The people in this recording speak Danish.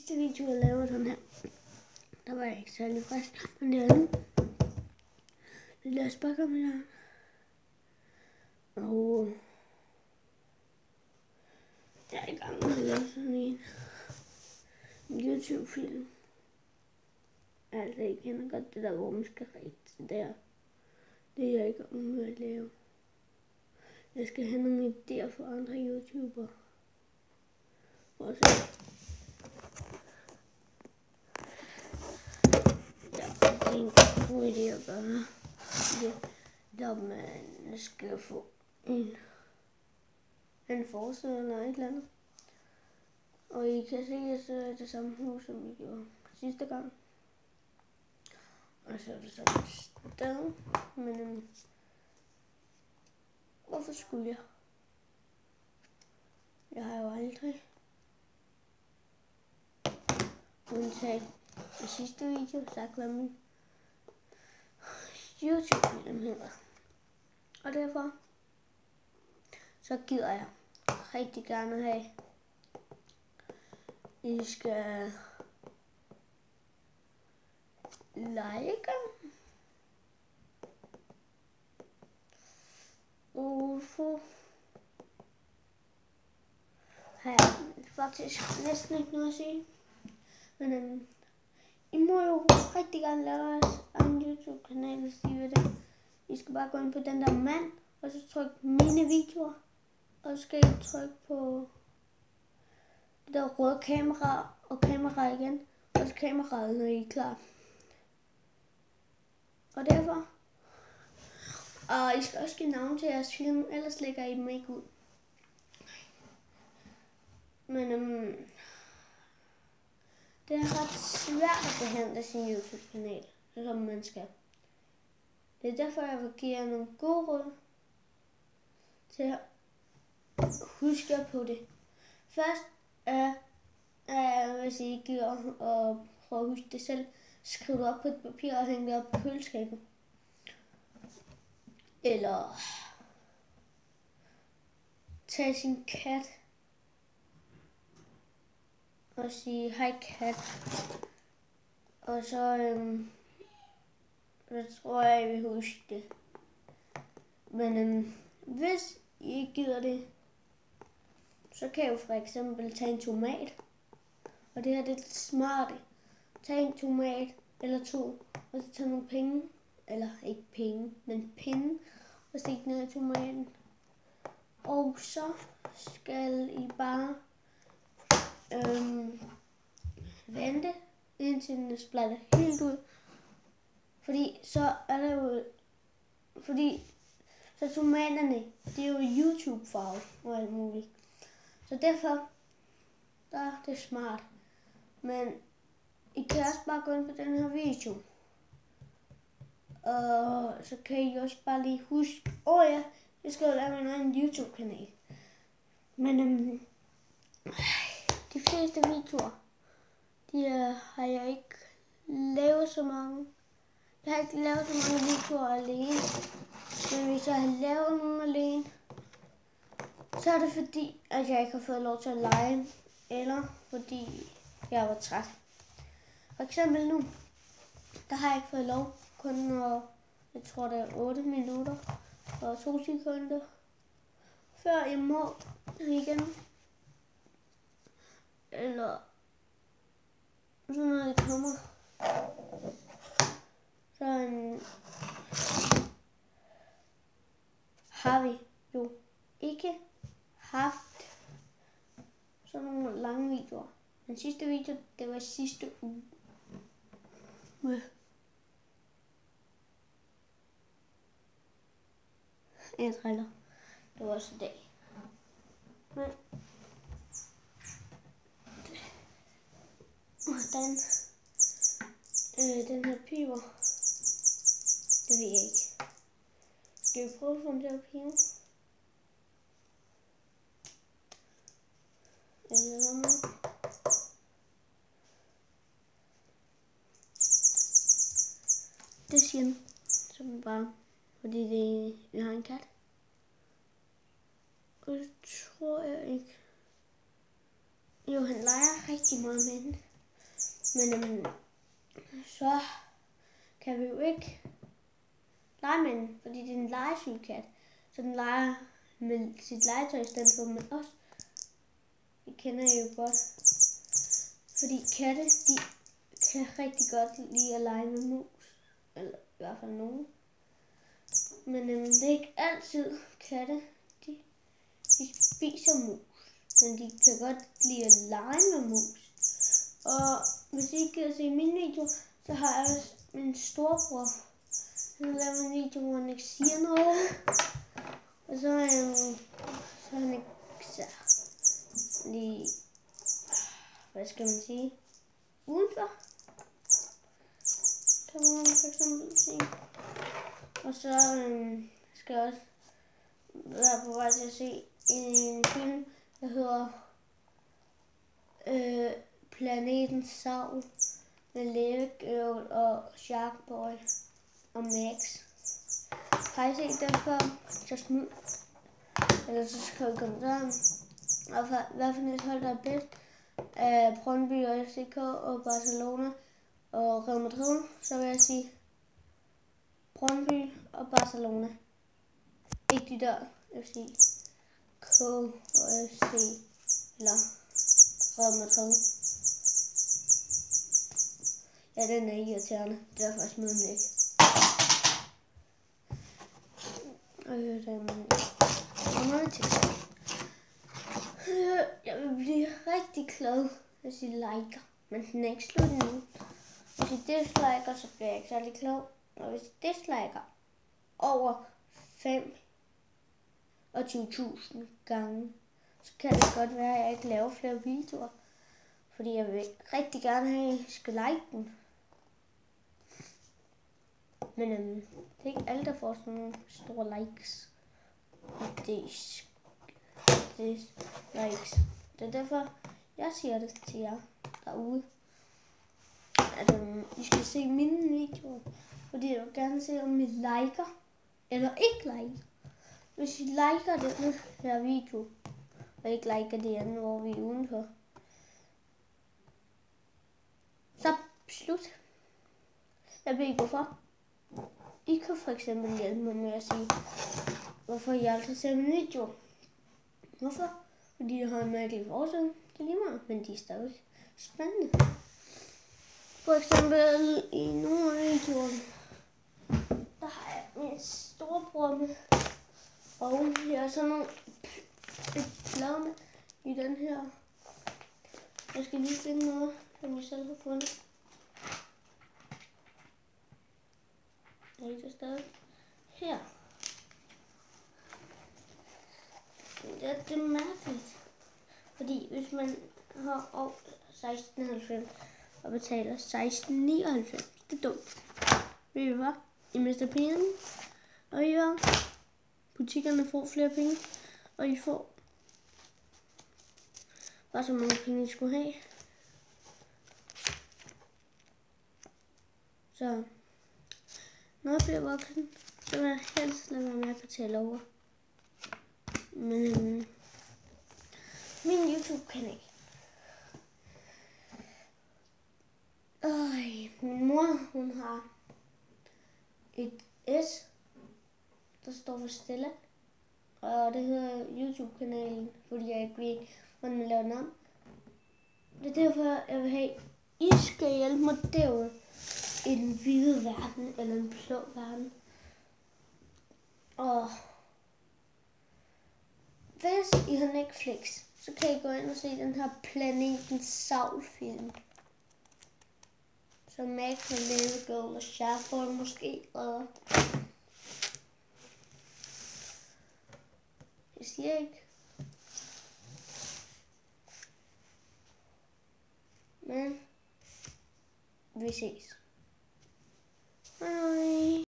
sidste video, jeg lavede sådan her, der var jeg ikke særlig frisk, men det er nu. Lad os bare komme i gang. Og jeg er i gang med at lave sådan en YouTube-film. Altså, jeg kender godt det der rumske rigtigt der. Det er jeg i gang med at lave. Jeg skal have nogle idéer for andre YouTubere. Og så ja, det er en god idé at gøre. Det der man skal få en forside eller et eller andet. Og I kan se, at så er det samme hus, som vi gjorde sidste gang. Og så er det sådan et sted. Men hvorfor skulle jeg? Jeg har jo aldrig undtaget i sidste video sagt, hvad min YouTube-film hedder. Og derfor så gider jeg rigtig gerne have, I skal like og få her faktisk næsten ikke noget at sige. Men I må jo rigtig gerne lave en YouTube-kanal, hvis I vil det. I skal bare gå ind på den der mand, og så trykke mine videoer. Og så skal I trykke på det der røde kamera og kamera igen. Og så kameraet, når I er klar. Og derfor. Og I skal også give navn til jeres film, ellers lægger I dem ikke ud. Men det er ret svært at behandle sin YouTube-kanal, som man skal. Det er derfor, jeg vil give jer nogle gode råd til at huske på det. Først hvis I ikke gider at prøve at huske det selv, skriv det op på et papir og hæng det op på køleskabet. Eller tag sin kat og sige hej kat. Og så tror jeg vil huske det. Men hvis I ikke gider det, så kan jeg jo for eksempel tage en tomat. Og det her det er lidt smarte. Tag en tomat eller to, og så tage nogle penge. Eller ikke penge, men pinde. Og stik ned i tomaten. Og så skal I bare vente, indtil den splatter helt ud. Fordi så er der jo... så tomaterne, det er jo YouTube-farve og alt muligt. Så derfor, der er det smart. Men I kan også bare gå ind på den her video. Og så kan I også bare lige huske, ja, jeg skal jo lave min egen YouTube-kanal. Men de fleste videoer, har jeg ikke lavet så mange. Jeg har ikke lavet så mange videoer alene. Men hvis jeg har lavet nogle alene, så er det fordi, at jeg ikke har fået lov til at lege. Eller fordi jeg var træt. For eksempel nu, der har jeg ikke fået lov. Kun jeg tror det er 8 minutter og 2 sekunder. Før jeg må igen. Eller sådan noget kommer. Så har vi jo ikke haft sådan nogle lange videoer. Den sidste video, det var sidste uge. Jeg driller. Det var også i dag. Men hvordan den her piver, det ved jeg ikke. Skal vi prøve at få den til at pive? Eller hvad med? Det siger den. Så bare, fordi vi har en kat. Og det tror jeg ikke. Jo, han leger rigtig meget med den. Men så kan vi jo ikke lege med den, fordi det er en legesyg kat. Så den leger med sit legetøj i stedet for med os. Det kender I jo godt. Fordi katte, de kan rigtig godt lide at lege med mus. Eller i hvert fald nogen. Men det er ikke altid katte, de spiser mus. Men de kan godt lide at lege med mus. Og hvis I ikke kan se min video, så har jeg også min storebror. Han laver en video, hvor han ikke siger noget. Og så er han ikke så lige, hvad skal man sige, udenfor, kan man for eksempel sige. Og så skal jeg også være på vej til at se en film, der hedder Planetens Savl med Leve Girl og Sharkboy og Max. Har I set den før? Så smid. Eller så skriv i kommentaren. Og hvad for et hold der er bedst af Brøndby og FCK og Barcelona og Real Madrid, så vil jeg sige Brøndby og Barcelona. Ikke de der FCK og FC eller Real Madrid. Ja, den er irriterende. Derfor smider den ikke. Jeg vil blive rigtig glad, hvis I liker, men den er ikke slut nu. Hvis I disliker, så bliver jeg ikke særlig glad. Og hvis I disliker over 25.000 gange, så kan det godt være, at jeg ikke laver flere videoer. Fordi jeg vil rigtig gerne have, at I skal like den. Men det er ikke alle, der får sådan nogle store likes. Dislikes. Det er derfor, jeg siger det til jer derude. At I skal se mine videoer. Fordi jeg vil gerne se, om I liker eller ikke liker. Hvis I liker den her video, og ikke liker det andet, hvor vi er udenfor, så slut. Jeg ved ikke hvorfor. I kan for eksempel hjælpe mig med at sige, hvorfor I aldrig ser min video. Hvorfor? Fordi jeg har en mærkelig forsøg. Det er lige meget, men de er stadig spændende. For eksempel i nogle af videoerne, der har jeg min storebror med. Og jeg er sådan nogle blad med i den her. Jeg skal lige finde noget, som jeg selv har fundet. Det er stadig her. Det er mærkeligt. Fordi hvis man har over 16,90 og betaler 16,99, det er dumt. Ved I hvad? I mister penge. Og I hvad? Butikkerne får flere penge. Og I får bare så mange penge, I skulle have. Så når jeg bliver voksen, så vil jeg helst lade være med at betale over. Men min YouTube-kanal. Min mor, hun har et S, der står for Stella. Og det hedder YouTube-kanalen, fordi jeg ikke ved, hvordan man laver navn. Det er derfor, jeg vil have, I skal hjælpe mig derude. I den hvide verden, eller en blå verden. Og hvis I har Netflix, så kan I gå ind og se den her Planetens Savl-film. Så Max og Leve Girl og Sharkboy måske redder. Jeg siger ikke. Men vi ses.